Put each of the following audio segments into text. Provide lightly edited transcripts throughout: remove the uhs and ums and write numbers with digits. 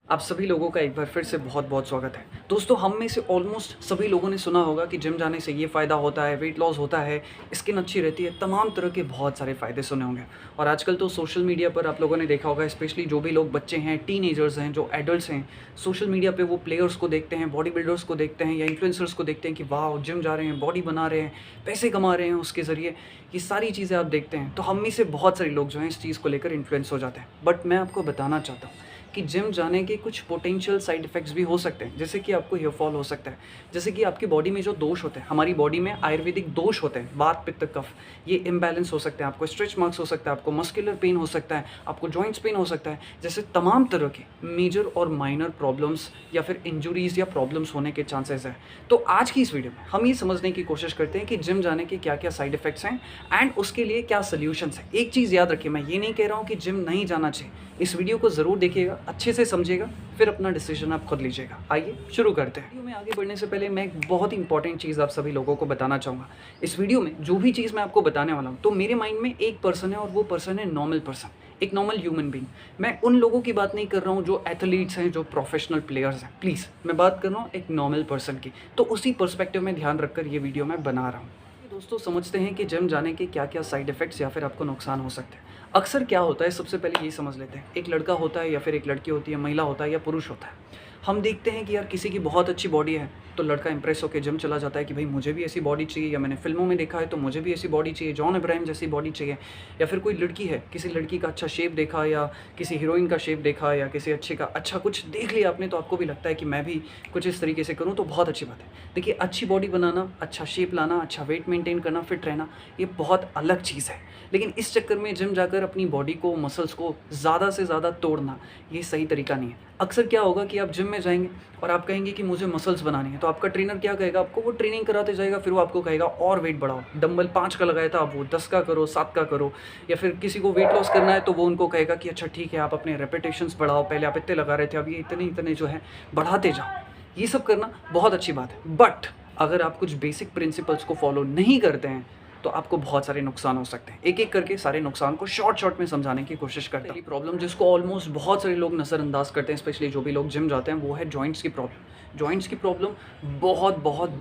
आप सभी लोगों का एक बार फिर से बहुत-बहुत स्वागत है। दोस्तों, हम में से ऑलमोस्ट सभी लोगों ने सुना होगा कि जिम जाने से ये फ़ायदा होता है, वेट लॉस होता है, स्किन अच्छी रहती है, तमाम तरह के बहुत सारे फ़ायदे सुने होंगे। और आजकल तो सोशल मीडिया पर आप लोगों ने देखा होगा, स्पेशली जो भी लोग बच्चे हैं, टीनेजर्स हैं, जो एडल्ट्स हैं, सोशल मीडिया पे वो प्लेयर्स को देखते हैं, बॉडी बिल्डर्स को देखते हैं या इन्फ्लुएंसर्स को देखते हैं कि वाओ! जिम जा रहे हैं, बॉडी बना रहे हैं, पैसे कमा रहे हैं उसके ज़रिए। ये सारी चीज़ें आप देखते हैं, तो हम में से बहुत सारे लोग जो हैं इस चीज़ को लेकर इन्फ्लुएंस हो जाते हैं। बट मैं आपको बताना चाहता हूँ कि जिम जाने के कुछ पोटेंशियल साइड इफ़ेक्ट्स भी हो सकते हैं, जैसे कि आपको हेयर फॉल हो सकता है, जैसे कि आपकी बॉडी में जो दोष होते हैं, हमारी बॉडी में आयुर्वेदिक दोष होते हैं, वात, पित्त, कफ, ये इम्बैलेंस हो सकते हैं, आपको स्ट्रेच मार्क्स हो सकता है, आपको मस्कुलर पेन हो सकता है, आपको जॉइंट्स पेन हो सकता है, जैसे तमाम तरह के मेजर और माइनर प्रॉब्लम्स या फिर इंजुरीज़ या प्रॉब्लम्स होने के चांसेस हैं। तो आज की इस वीडियो में हम ये समझने की कोशिश करते हैं कि जिम जाने के क्या-क्या साइड इफ़ेक्ट्स हैं एंड उसके लिए क्या सॉल्यूशंस हैं। एक चीज़ याद रखिए, मैं ये नहीं कह रहा हूँ कि जिम नहीं जाना चाहिए। इस वीडियो को ज़रूर देखिएगा, अच्छे से समझिएगा, फिर अपना डिसीजन आप खुद लीजिएगा। आइए शुरू करते हैं। वीडियो में आगे बढ़ने से पहले मैं एक बहुत ही इंपॉर्टेंट चीज़ आप सभी लोगों को बताना चाहूँगा। इस वीडियो में जो भी चीज़ मैं आपको बताने वाला हूँ, तो मेरे माइंड में एक पर्सन है और वो पर्सन है नॉर्मल पर्सन, एक नॉर्मल ह्यूमन बीइंग। मैं उन लोगों की बात नहीं कर रहा हूँ जो एथलीट्स हैं, जो प्रोफेशनल प्लेयर्स हैं, प्लीज़ मैं बात कर रहा हूँ एक नॉर्मल पर्सन की। तो उसी पर्सपेक्टिव में ध्यान रखकर ये वीडियो मैं बना रहा हूँ। दोस्तों, समझते हैं कि जिम जाने के क्या-क्या साइड इफ़ेक्ट्स या फिर आपको नुकसान हो सकते हैं। अक्सर क्या होता है, सबसे पहले ये समझ लेते हैं, एक लड़का होता है या फिर एक लड़की होती है, महिला होता है या पुरुष होता है। हम देखते हैं कि यार किसी की बहुत अच्छी बॉडी है, तो लड़का इंप्रेस होकर जिम चला जाता है कि भाई मुझे भी ऐसी बॉडी चाहिए, या मैंने फ़िल्मों में देखा है तो मुझे भी ऐसी बॉडी चाहिए, जॉन अब्राहम जैसी बॉडी चाहिए। या फिर कोई लड़की है, किसी लड़की का अच्छा शेप देखा या किसी हीरोइन का शेप देखा या किसी अच्छे का अच्छा कुछ देख लिया आपने, तो आपको भी लगता है कि मैं भी कुछ इस तरीके से करूँ तो बहुत अच्छी बात है। देखिए, अच्छी बॉडी बनाना, अच्छा शेप लाना, अच्छा वेट मेंटेन करना, फिट रहना, ये बहुत अलग चीज़ है। लेकिन इस चक्कर में जिम जाकर अपनी बॉडी को, मसल्स को ज़्यादा से ज़्यादा तोड़ना, ये सही तरीका नहीं है। अक्सर क्या होगा कि आप जिम में जाएँगे और आप कहेंगे कि मुझे मसल्स बनानी है, तो आपका ट्रेनर क्या कहेगा आपको, वो ट्रेनिंग कराते जाएगा, फिर वो आपको कहेगा और वेट बढ़ाओ, डंबल 5 का लगाया था, अब वो 10 का करो, 7 का करो। या फिर किसी को वेट लॉस करना है तो वो उनको कहेगा कि अच्छा ठीक है, आप अपने रेपिटेशंस बढ़ाओ, पहले आप इतने लगा रहे थे, अब ये इतने-इतने जो है बढ़ाते जाओ। ये सब करना बहुत अच्छी बात है, बट अगर आप कुछ बेसिक प्रिंसिपल्स को फॉलो नहीं करते हैं, तो आपको बहुत सारे नुकसान हो सकते हैं। एक-एक करके सारे नुकसान को शॉर्ट में समझाने की कोशिश करता हूँ। पहली प्रॉब्लम जिसको ऑलमोस्ट बहुत सारे लोग नज़रअंदाज करते हैं, स्पेशली जो भी लोग जिम जाते हैं, वो है जॉइंट्स की प्रॉब्लम। जॉइंट्स की प्रॉब्लम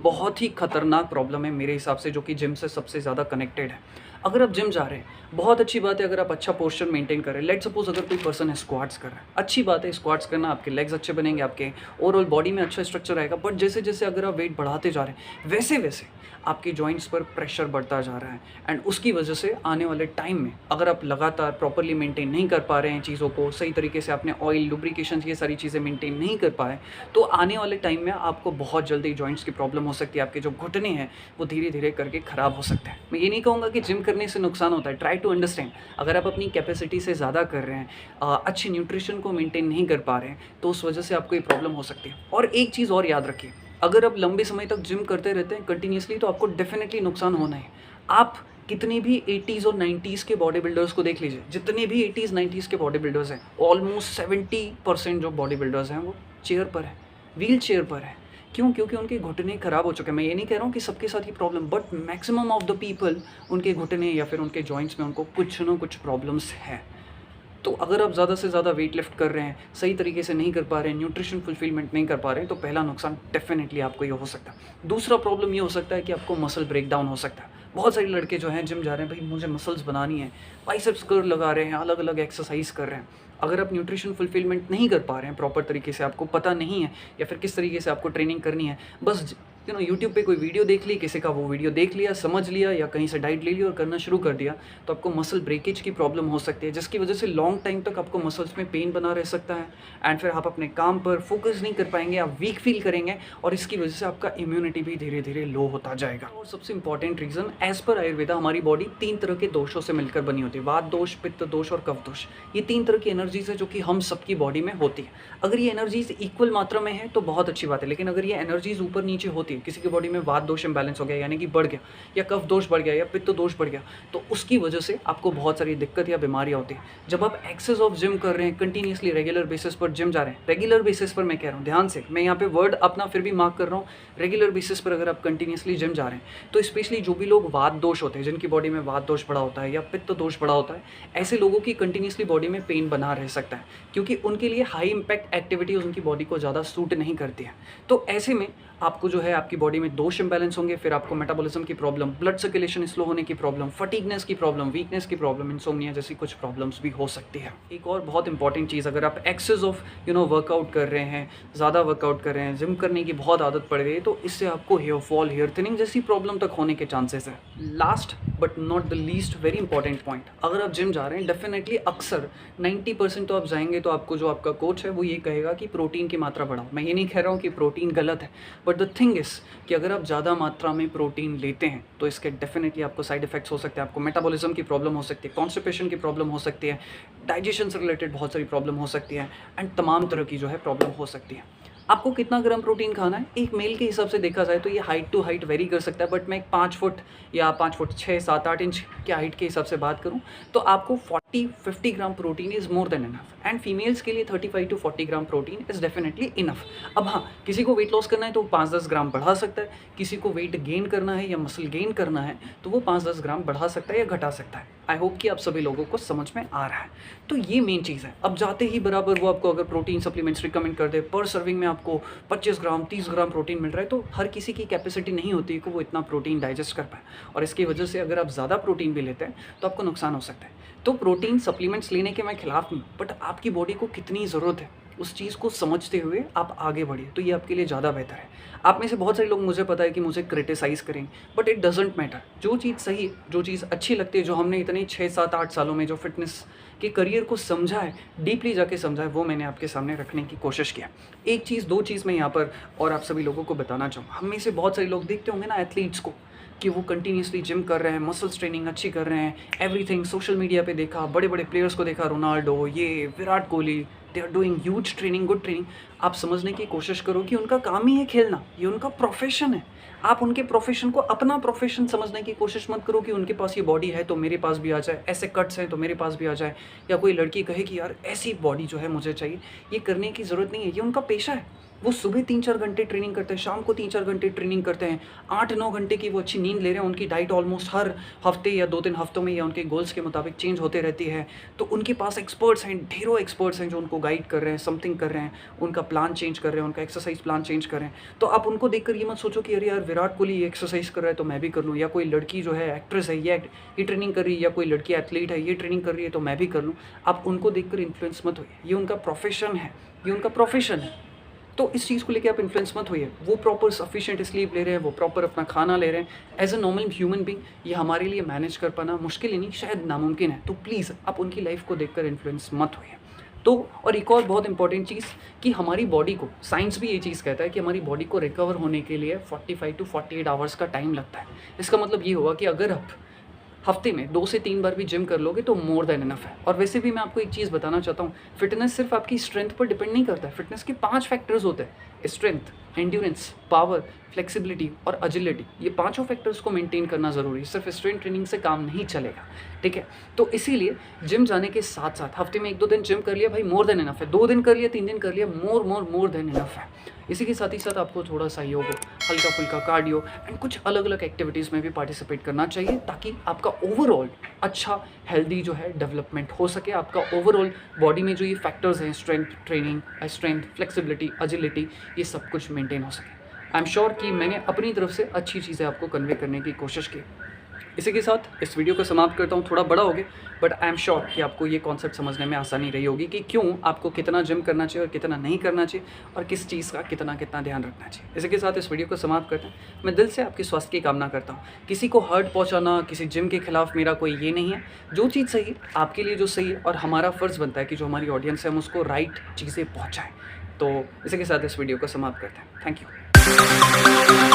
बहुत ही खतरनाक प्रॉब्लम है मेरे हिसाब से, जो कि जिम से सबसे ज़्यादा कनेक्टेड है। अगर आप जिम जा रहे हैं, बहुत अच्छी बात है अगर आप अच्छा पोस्चर मेंटेन कर रहे हैं। लेट्स सपोज़ अगर कोई पर्सन है स्क्वाट्स कर रहा है, अच्छी बात है स्क्वाट्स करना, आपके लेग्स अच्छे बनेंगे, आपके ओवरऑल बॉडी में अच्छा स्ट्रक्चर आएगा। बट जैसे-जैसे अगर आप वेट बढ़ाते जा रहे हैं, वैसे-वैसे आपकी जॉइंट्स पर प्रेशर बढ़ता जा रहा है एंड उसकी वजह से आने वाले टाइम में अगर आप लगातार प्रॉपर्ली मेंटेन नहीं कर पा रहे हैं चीज़ों को, सही तरीके से आपने ऑयल, लुब्रिकेशंस, ये सारी चीज़ें मेंटेन नहीं कर पाए, तो आने वाले टाइम में आपको बहुत जल्दी जॉइंट्स की प्रॉब्लम हो सकती है। आपके जो घुटने हैं, वो धीरे-धीरे करके खराब हो सकते हैं। मैं ये नहीं कहूँगा कि जिम करने से नुकसान होता है, ट्राई टू अंडरस्टैंड। अगर आप अपनी कैपेसिटी से ज़्यादा कर रहे हैं, अच्छी न्यूट्रिशन को मेंटेन नहीं कर पा रहे हैं, तो उस वजह से आपको ये प्रॉब्लम हो सकती है। और एक चीज़ और याद रखिए, अगर आप लंबे समय तक जिम करते रहते हैं कंटिन्यूअसली, तो आपको डेफिनेटली नुकसान होना है। आप कितने भी 80s और 90s के बॉडी बिल्डर्स को देख लीजिए, जितने भी 80s 90s के बॉडी बिल्डर्स हैं, ऑलमोस्ट 70% जो बॉडी बिल्डर्स हैं वो चेयर पर हैं, व्हील चेयर पर हैं। क्यों? क्योंकि उनके घुटने खराब हो चुके हैं। मैं ये नहीं कह रहा हूँ कि सबके साथ ही problem, but maximum of the people, उनके घुटने या फिर उनके जॉइंट्स में उनको कुछ ना कुछ प्रॉब्लम्स हैं। तो अगर आप ज़्यादा से ज़्यादा वेट लिफ्ट कर रहे हैं, सही तरीके से नहीं कर पा रहे हैं, न्यूट्रिशन फुलफिलमेंट नहीं कर पा रहे हैं, तो पहला नुकसान डेफिनेटली आपको ये हो सकता है। दूसरा प्रॉब्लम ये हो सकता है कि आपको मसल ब्रेकडाउन हो सकता है। बहुत सारे लड़के जो हैं जिम जा रहे हैं, भाई मुझे मसल्स बनानी है, बाइसेप्स कर्ल लगा रहे हैं, अलग-अलग एक्सरसाइज कर रहे हैं। अगर आप न्यूट्रिशन फुलफिलमेंट नहीं कर पा रहे हैं प्रॉपर तरीके से, आपको पता नहीं है या फिर किस तरीके से आपको ट्रेनिंग करनी है, बस यूट्यूब पे कोई वीडियो देख ली, किसी का वो वीडियो देख लिया, समझ लिया या कहीं से डाइट ले ली और करना शुरू कर दिया, तो आपको मसल ब्रेकेज की प्रॉब्लम हो सकती है, जिसकी वजह से लॉन्ग टाइम तक आपको मसल्स में पेन बना रह सकता है एंड फिर आप अपने काम पर फोकस नहीं कर पाएंगे, आप वीक फील करेंगे और इसकी वजह से आपका इम्यूनिटी भी धीरे-धीरे लो होता जाएगा। और सबसे important reason, as per Ayurveda हमारी बॉडी 3 तरह के दोषों से मिलकर बनी होती है, वात दोष, पित्त दोष और कफ दोष। ये 3 तरह की एनर्जीज़ है जो कि हम सबकी बॉडी में होती है। अगर ये एनर्जीज़ इक्वल मात्रा में है तो बहुत अच्छी बात है, लेकिन अगर ये एनर्जीज़ ऊपर-नीचे होती है चाहिए, किसी की बॉडी में वात दोष इम्बैलेंस हो गया यानी कि बढ़ गया, या कफ दोष बढ़ गया या पित्त दोष बढ़ गया, तो उसकी वजह से आपको बहुत सारी दिक्कत या बीमारियाँ होती हैं। जब आप एक्सेस ऑफ जिम कर रहे हैं, कंटिन्यूसली रेगुलर बेसिस पर जिम जा रहे हैं, रेगुलर बेसिस पर मैं कह रहा हूँ, ध्यान से मैं यहाँ पे वर्ड अपना फिर भी मार्क कर रहा हूँ, रेगुलर बेसिस पर अगर आप कंटिन्यूसली जिम जा रहे हैं, तो स्पेशली जो भी लोग वात दोष होते हैं, जिनकी बॉडी में वात दोष बढ़ा होता है या पित्त दोष बढ़ा होता है, ऐसे लोगों की कंटिन्यूसली बॉडी में पेन बना रह सकता है, क्योंकि उनके लिए हाई इंपैक्ट एक्टिविटीज़ उनकी बॉडी को ज़्यादा सूट नहीं करती है। तो ऐसे में आपको जो है आपकी बॉडी में दोष इम्बैलेंस होंगे, फिर आपको मेटाबॉलिज्म की प्रॉब्लम, ब्लड सर्कुलेशन स्लो होने की प्रॉब्लम, फटीगनेस की प्रॉब्लम, वीकनेस की प्रॉब्लम, इंसोम्निया जैसी कुछ प्रॉब्लम्स भी हो सकती है। एक और बहुत इंपॉर्टेंट चीज़, अगर आप एक्सेस ऑफ वर्कआउट कर रहे हैं, ज़्यादा वर्कआउट कर रहे हैं, जिम करने की बहुत आदत पड़ गई, तो इससे आपको हेयर फॉल, हेयर थिनिंग जैसी प्रॉब्लम तक होने के चांसेस है। Last but not the least very important point, अगर आप जिम जा रहे हैं, डेफिनेटली अक्सर 90% तो आप जाएंगे तो आपको जो आपका कोच है वो ये कहेगा कि प्रोटीन की मात्रा बढ़ाओ। मैं ये नहीं कह रहा हूँ कि प्रोटीन गलत है, बट द थिंग इज़ कि अगर आप ज़्यादा मात्रा में प्रोटीन लेते हैं तो इसके डेफिनेटली आपको साइड इफेक्ट्स हो सकते हैं, आपको मेटाबॉलिज्म की प्रॉब्लम हो सकती है, कॉन्स्टिपेशन की प्रॉब्लम हो सकती है, डाइजेशन से रिलेटेड बहुत सारी प्रॉब्लम हो सकती है, एंड तमाम तरह की जो है प्रॉब्लम हो सकती है। आपको कितना ग्राम प्रोटीन खाना है, एक मेल के हिसाब से देखा जाए तो ये हाइट टू हाइट वेरी कर सकता है, बट मैं एक 5 फुट या 5 फुट 6, 7, 8 इंच के हाइट के हिसाब से बात करूं तो आपको 40-50 gram protein is more than enough, and females के लिए 35 to 40 gram protein is definitely enough. अब हाँ, किसी को वेट लॉस करना है तो 5-10 ग्राम बढ़ा सकता है, किसी को वेट गेन करना है या मसल गेन करना है तो वो 5-10 ग्राम बढ़ा सकता है या घटा सकता है। आई होप कि आप सभी लोगों को समझ में आ रहा है। तो ये मेन चीज़ है। अब जाते ही बराबर वो आपको अगर प्रोटीन सप्लीमेंट्स रिकमेंड कर दे, पर सर्विंग में आपको 25 ग्राम 30 ग्राम प्रोटीन मिल रहा है, तो हर किसी की कैपेसिटी नहीं होती है कि वो इतना प्रोटीन डाइजेस्ट कर पाए, और इसकी वजह से अगर आप ज़्यादा प्रोटीन भी लेते हैं तो आपको नुकसान हो सकता है। तो प्रोटीन सप्लीमेंट्स लेने के मैं खिलाफ नहीं, बट आपकी बॉडी को कितनी ज़रूरत है उस चीज़ को समझते हुए आप आगे बढ़िए, तो ये आपके लिए ज़्यादा बेहतर है। आप में से बहुत सारे लोग, मुझे पता है कि मुझे क्रिटिसाइज़ करेंगे, बट इट डजेंट मैटर। जो चीज़ सही है, जो चीज़ अच्छी लगती है, जो हमने इतने 6-7-8 सालों में जो फिटनेस के करियर को समझा है, डीपली जाके समझा है, वो मैंने आपके सामने रखने की कोशिश किया। एक चीज़, दो चीज़ मैं यहाँ पर और आप सभी लोगों को बताना चाहूँगा। हम में से बहुत सारे लोग देखते होंगे ना एथलीट्स को कि वो कंटिन्यूसली जिम कर रहे हैं, मसल्स ट्रेनिंग अच्छी कर रहे हैं, एवरीथिंग सोशल मीडिया पे देखा, बड़े बड़े प्लेयर्स को देखा, रोनाल्डो, ये Virat Kohli, they are doing huge training, good training. आप समझने की कोशिश करो कि उनका काम ही है खेलना, ये उनका प्रोफेशन है। आप उनके प्रोफेशन को अपना प्रोफेशन समझने की कोशिश मत करो कि उनके पास ये बॉडी है तो मेरे पास भी आ जाए, ऐसे कट्स हैं तो मेरे पास भी आ जाए, या कोई लड़की कहे कि यार ऐसी बॉडी जो है मुझे चाहिए। ये करने की ज़रूरत नहीं है, ये उनका पेशा है। वो सुबह 3-4 घंटे ट्रेनिंग करते हैं, शाम को 3-4 घंटे ट्रेनिंग करते हैं, 8-9 घंटे की वो अच्छी नींद ले रहे हैं। उनकी डाइट ऑलमोस्ट हर हफ्ते या 2-3 हफ्तों में या उनके गोल्स के मुताबिक चेंज होते रहती है। तो उनके पास एक्सपर्ट्स हैं, ढेरों एक्सपर्ट्स हैं जो उनको गाइड कर रहे हैं, समथिंग कर रहे हैं, उनका प्लान चेंज कर रहे हैं, उनका एक्सरसाइज प्लान चेंज कर रहे हैं। तो आप उनको देखकर ये मत सोचो कि अरे यार विराट कोहली ये एक्सरसाइज कर रहा है तो मैं भी कर लूँ, या कोई लड़की जो है एक्ट्रेस है ये ट्रेनिंग कर रही है, या कोई लड़की एथलीट है ये ट्रेनिंग कर रही है तो मैं भी कर लूँ। आप उनको देखकर इन्फ्लुएंस मत होइए, ये उनका प्रोफेशन है, ये उनका प्रोफेशन है। तो इस चीज़ को लेकर आप इन्फ्लुएंस मत होइए। वो प्रॉपर सफिशिएंट स्लीप ले रहे हैं, वो प्रॉपर अपना खाना ले रहे हैं, as a normal human being ये हमारे लिए मैनेज कर पाना मुश्किल ही नहीं, शायद नामुमकिन है। तो प्लीज़ आप उनकी लाइफ को देखकर इन्फ्लुएंस मत होइए। तो और एक और बहुत इंपॉर्टेंट चीज़ कि हमारी बॉडी को, साइंस भी ये चीज़ कहता है कि हमारी बॉडी को रिकवर होने के लिए 45 to 48 आवर्स का टाइम लगता है। इसका मतलब ये होगा कि अगर आप हफ्ते में 2 से 3 बार भी जिम कर लोगे तो मोर देन इनफ है। और वैसे भी मैं आपको एक चीज़ बताना चाहता हूँ, फिटनेस सिर्फ आपकी स्ट्रेंथ पर डिपेंड नहीं करता है। फिटनेस के 5 फैक्टर्स होते हैं, स्ट्रेंथ, एंड्योरेंस, पावर, फ्लेक्सिबिलिटी और एजिलिटी। ये पांचों फैक्टर्स को मेंटेन करना ज़रूरी है, सिर्फ स्ट्रेंथ ट्रेनिंग से काम नहीं चलेगा, ठीक है। तो इसीलिए जिम जाने के साथ साथ हफ्ते में 1-2 दिन जिम कर लिया भाई, मोर देन इनफ है। 2 दिन कर लिया, 3 दिन कर लिया, मोर देन इनफ है। इसी के साथ ही साथ आपको थोड़ा सा योग, हल्का फुल्का कार्डियो एंड कुछ अलग अलग एक्टिविटीज़ में भी पार्टिसिपेट करना चाहिए, ताकि आपका ओवरऑल अच्छा हेल्दी जो है डेवलपमेंट हो सके। आपका ओवरऑल बॉडी में जो ये फैक्टर्स हैं, strength training, strength, flexibility, agility, ये सब कुछ मेंटेन हो सके। आई एम श्योर कि मैंने अपनी तरफ से अच्छी चीज़ें आपको कन्वे करने की कोशिश की। इसी के साथ इस वीडियो को समाप्त करता हूँ। थोड़ा बड़ा हो गया, बट आई एम श्योर कि आपको ये कॉन्सेप्ट समझने में आसानी रही होगी कि क्यों आपको कितना जिम करना चाहिए और कितना नहीं करना चाहिए, और किस चीज़ का कितना ध्यान रखना चाहिए। इसी के साथ इस वीडियो को समाप्त करते हैं। मैं दिल से आपके स्वास्थ्य की कामना करता हूँ। किसी को हर्ट पहुँचाना, किसी जिम के खिलाफ मेरा कोई ये नहीं है। जो चीज़ सही है आपके लिए, जो सही है, और हमारा फ़र्ज़ बनता है कि जो हमारी ऑडियंस है हम उसको राइट चीज़ें पहुँचाएँ। तो इसी के साथ इस वीडियो को समाप्त करते हैं। Thank you.